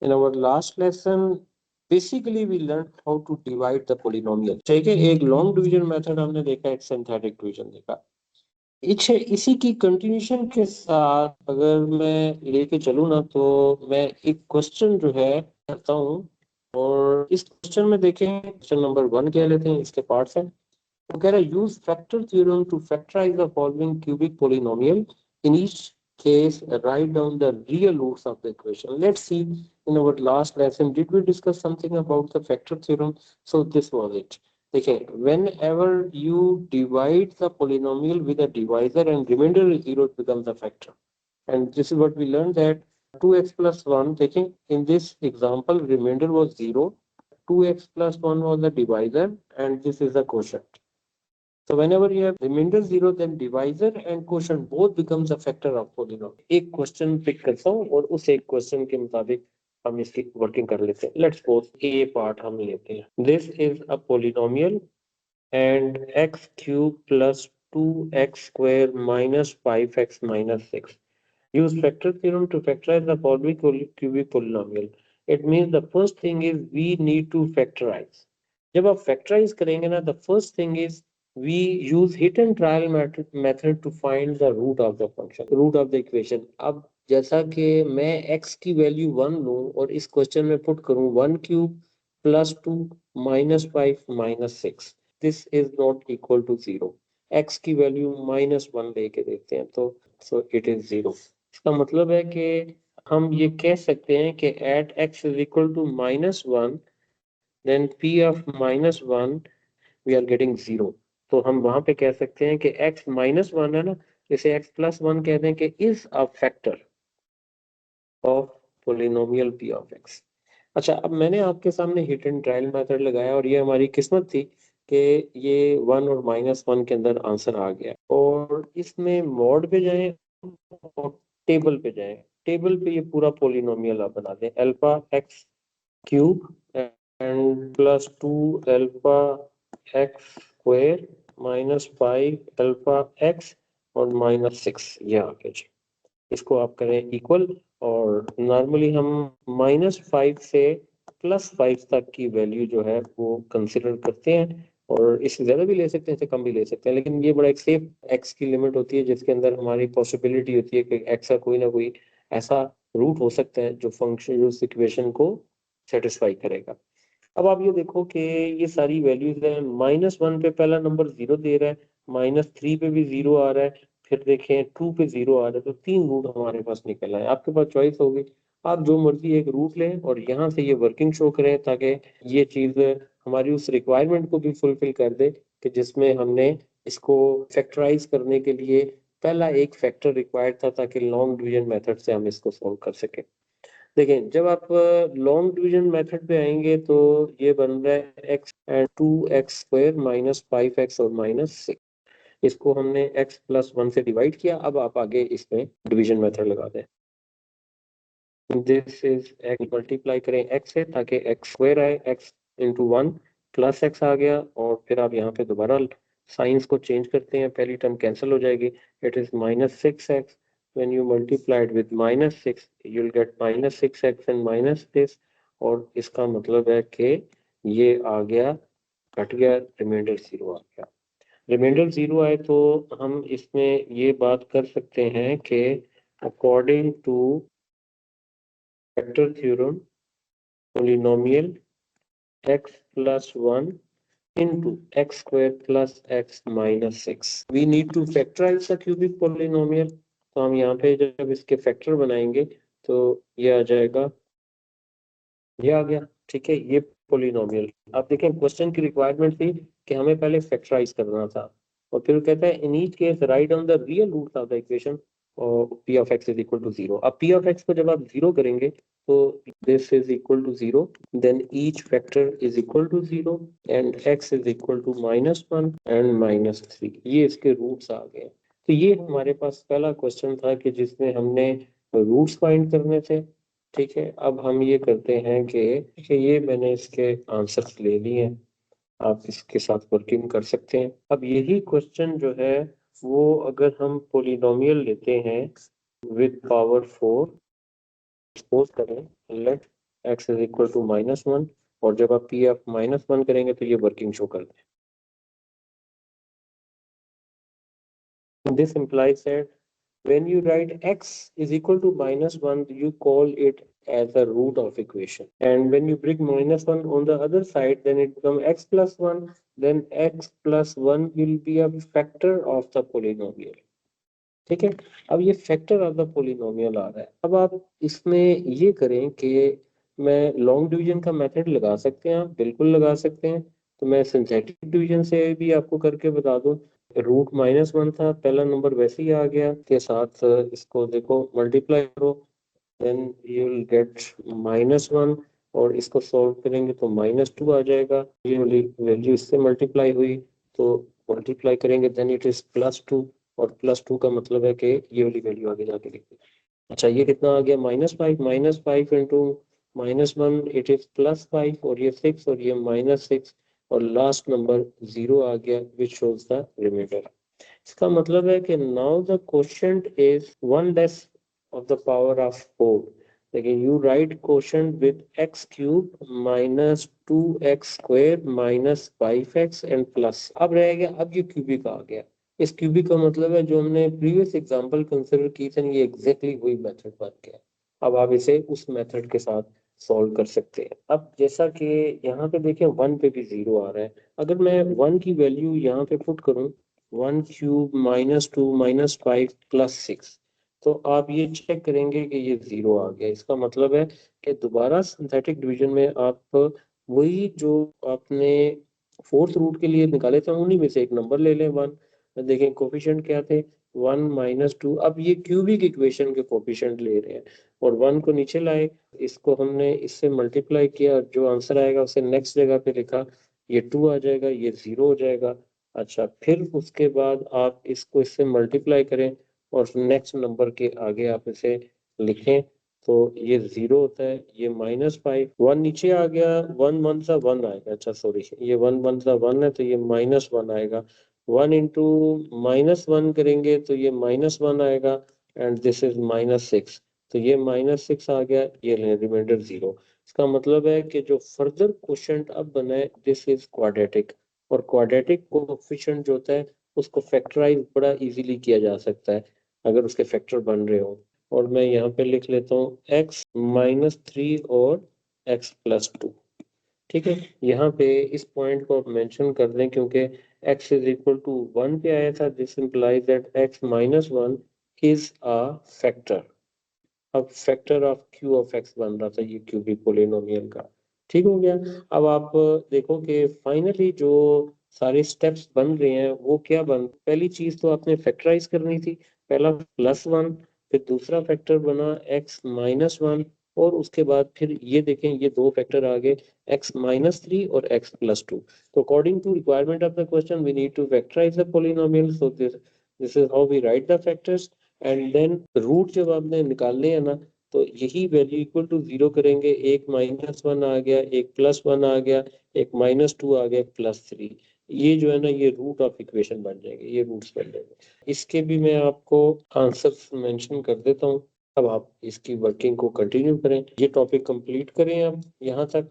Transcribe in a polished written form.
In our last lesson, basically we learned how to divide the polynomial. ठीक है, एक long division method हमने देखा, एक सिंथेटिक डिवीजन देखा। इसी की कंटिन्यूशन के साथ अगर मैं लेके चलूँ ना, तो मैं एक क्वेश्चन जो है करता हूँ, और इस क्वेश्चन में देखें, क्वेश्चन नंबर 1 कह लेते हैं, इसके पार्ट्स हैं। वो कह रहा है use factor theorem to factorise the following cubic polynomial in each case write down the real roots of the equation. Let's see, in our last lesson did we discuss something about the factor theorem? So this was it. Okay, whenever you divide the polynomial with a divisor and remainder is 0, it becomes a factor. And this is what we learned, that 2x plus 1, taking in this example remainder was 0, 2x plus 1 was the divisor and this is the quotient. So whenever you have remainder 0, then divisor and quotient both becomes a factor of polynomial. एक question pick करता हूँ और उस एक question के मुताबिक हम इसकी वर्किंग कर लेते हैं। लेट्स सपोज ए पार्ट हम लेते हैं। This is a polynomial and x cube plus 2x square minus 5x minus 6. Use factor theorem to factorize the following cubic polynomial. It means the first thing is we need to factorize. जब आप factorize करेंगे ना, the first thing is we use hit and trial method to find the root of the function, root of the equation. अब जैसा कि मैं x की value 1 लूं और इस क्वेश्चन में पुट करूं 1 cube plus 2 minus 5 minus 6, this is not equal to 0। x की वैल्यू -1 लेके देखते हैं, तो इट इज 0। इसका मतलब है कि हम ये कह सकते हैं कि at x is equal to -1, then p of -1 we are getting 0। तो हम वहां पे कह सकते हैं कि x -1 है ना, इसे x प्लस 1 कहते हैं कि is a factor of polynomial p of x। अच्छा, अब मैंने आपके सामने हिट एंड ट्रायल मेथड लगाया और ये हमारी किस्मत थी कि ये 1 और -1 के अंदर आंसर आ गया। और इसमें मॉड पे जाएं और टेबल पे जाएं। टेबल पे ये पूरा पोलिनोमियल आप बना दें, alpha x cube and plus 2 alpha x square minus 5 alpha x और -6, ये आ गया जी। इसको आप करें इक्वल, और नॉर्मली हम -5 से +5 तक की वैल्यू जो है वो कंसिडर करते हैं, और इससे ज्यादा भी ले सकते हैं, इससे कम भी ले सकते हैं, लेकिन ये बड़ा एक सेफ एक्स की लिमिट होती है जिसके अंदर हमारी पॉसिबिलिटी होती है कि एक्स का कोई ना कोई ऐसा रूट हो सकता है जो फंक्शन, जो इक्वेशन को सेटिस्फाई करेगा। अब आप ये देखो कि ये सारी वैल्यूज है, -1 पे पहला नंबर 0 दे रहा है, -3 पे भी 0 आ रहा है, फिर देखें 2 पे 0 आ रहा है, तो 3 रूट हमारे पास निकल आए। आपके पास चॉइस होगी, आप जो मर्जी एक रूट लें और यहाँ से ये वर्किंग शो करें ताकि ये चीज हमारी उस रिक्वायरमेंट को भी फुलफिल कर दे कि जिसमें हमने इसको फैक्टराइज करने के लिए पहला एक फैक्टर रिक्वायर्ड था ताकि लॉन्ग डिवीजन मेथड से हम इसको सॉल्व कर सकें। देखें, जब आप लॉन्ग डिवीजन मेथड पे आएंगे तो ये बन रहा है x and 2x square minus 5x और -6। इसको हमने x प्लस 1 से डिवाइड किया। अब आप आगे इसमें डिवीजन मेथड लगा दें। दिस इज x, मल्टीप्लाई करें x से ताकि x स्क्वायर आए, x इंटू 1 प्लस x आ गया, और फिर आप यहाँ पे दोबारा साइंस को चेंज करते हैं, पहली टर्म कैंसिल हो जाएगी, it is -6x। when you multiply it with -6 you'll get -6x and minus this, और इसका मतलब है कि ये आ गया, कट गया, रिमाइंडर 0 आ गया। रिमाइंडर 0 आए तो हम इसमें ये बात कर सकते हैं कि according two factor theorem polynomial x plus 1 into x square plus x minus 6, we need to factorize the cubic polynomial। तो हम यहाँ पे जब इसके फैक्टर बनाएंगे तो ये आ जाएगा, ये आ गया, ठीक है, ये पोलिनोमियल। आप देखें, क्वेश्चन की रिक्वायरमेंट थी कि हमें पहले फैक्टराइज करना था, और फिर कहता है in each case write down the real roots of the equation और p of x is equal to 0। अब p of x को जब आप 0 करेंगे तो this is equal to 0, then each factor is equal to 0 and x is equal to -1 and -3, ये इसके roots आ गए। तो ये हमारे पास पहला क्वेश्चन था कि जिसमें हमने रूट्स फाइंड करने थे। ठीक है, अब हम ये करते हैं कि ये मैंने इसके आंसर्स ले लिए हैं, आप इसके साथ वर्किंग कर सकते हैं। अब यही क्वेश्चन जो है वो अगर हम पोलिनोमियल लेते हैं विद पावर 4, सपोज करें let x is equal to -1, और जब आप p ऑफ -1 करेंगे तो ये वर्किंग शो कर दें. This implies that when you write x is equal to -1, you call it as a root of equation. And when you bring -1 on the other side, then it becomes x plus 1. Then x plus 1 will be a factor of the polynomial. ठीक है. अब ये factor of the polynomial आ रहा है. अब आप इसमें ये करें कि मैं लॉन्ग डिवीजन का मेथड लगा सकते हैं, आप बिल्कुल लगा सकते हैं. तो मैं सिंथेटिक डिवीजन से भी आपको करके बता दूं. रूट -1 था, पहला नंबर वैसे ही आ गया, के साथ इसको देखो मल्टीप्लाई करो, देन यू विल गेट -1, और इसको सॉल्व करेंगे तो -2 आ जाएगा. ये वाली वैल्यू इससे मल्टीप्लाई हुई, तो मल्टीप्लाई करेंगे देन इट इज +2, और +2 का मतलब है कि ये वाली वैल्यू आगे जाके लिखी. अच्छा, ये कितना आ गया? -5 इंटू -1 इट इज +5, और ये 6, और ये -6, और लास्ट नंबर 0 आ गया विच शोज द रिमाइंडर. इसका मतलब है कि now the quotient is 1 less of the power of 4. लेकिन you right quotient with x cube -2x square -5x and plus. अब रह गया, अब ये क्यूबिक आ गया. इस क्यूबिक का मतलब है जो हमने प्रीवियस एग्जांपल कंसीडर की थी, ये एग्जैक्टली वही मेथड बन गया. अब आप इसे उस मेथड के साथ सॉल्व कर सकते हैं. अब जैसा कि यहाँ पे देखें 1 पे भी 0 आ रहा है. अगर मैं 1 की वैल्यू यहाँ पे पुट करूं, 1 क्यूब -2 -5 +6, तो आप ये चेक करेंगे कि ये 0 आ गया. इसका मतलब है कि दोबारा सिंथेटिक डिवीजन में आप वही जो आपने फोर्थ रूट के लिए निकाले थे उन्हीं में से एक नंबर ले लें 1. देखें कोफिशिएंट क्या थे, 1 -2. अब ये क्यूबिक इक्वेशन के कोफिशिएंट ले रहे हैं, और 1 को नीचे लाए, इसको हमने इससे मल्टीप्लाई किया, जो आंसर आएगा उसे नेक्स्ट जगह पे लिखा, ये 2 आ जाएगा, ये 0 हो जाएगा. अच्छा, फिर उसके बाद आप इसको इससे मल्टीप्लाई करें, और नेक्स्ट नंबर के आगे आप इसे लिखें, तो ये 0 होता है, ये -5. 1 नीचे आ गया, 1 1 सा 1 आएगा. अच्छा सॉरी, ये 1 1 सा 1 है, तो ये -1 आएगा. 1 इंटू -1 करेंगे तो ये -1 आएगा, एंड दिस इज -6, तो ये -6 आ गया, ये रिमाइंडर 0. इसका मतलब है कि जो फर्दर क्वोशिएंट अब बना है दिस इज क्वाड्रेटिक, और क्वाड्रेटिक कोएफिशिएंट जो होता है उसको फैक्टराइज बड़ा इजीली किया जा सकता है अगर उसके फैक्टर बन रहे हो. और मैं यहाँ पे लिख लेता हूँ x -3 और x +2. ठीक है, यहाँ पे इस पॉइंट को आप मेंशन कर दें, क्योंकि x इज इक्वल टू 1 पे आया था. This implies that x -1 is a factor. अब factor of q of x बन रहा था ये क्यूबिक पोलिनोमियल का. ठीक हो गया. अब आप देखो कि फाइनली जो सारे स्टेप्स बन रहे हैं वो क्या बन, पहली चीज तो आपने फैक्टराइज करनी थी. पहला +1, फिर दूसरा फैक्टर बना x -1, और उसके बाद फिर ये देखें ये दो फैक्टर आ गए x -3 और x +2. तो according to requirement of the question we need to factorise the polynomial. So this is how we write the factors. And then root जब आपने निकालने हैं ना, तो यही वैल्यू इक्वल टू 0 करेंगे. एक -1 आ गया, एक +1 आ गया, एक -2 आ गया, +3. ये जो है ना ये रूट ऑफ इक्वेशन बन जाएंगे, ये रूट्स बन जाएंगे. इसके भी मैं आपको आंसर्स मेंशन कर देता हूँ. अब आप इसकी वर्किंग को कंटिन्यू करें, ये टॉपिक कंप्लीट करें आप यहाँ तक.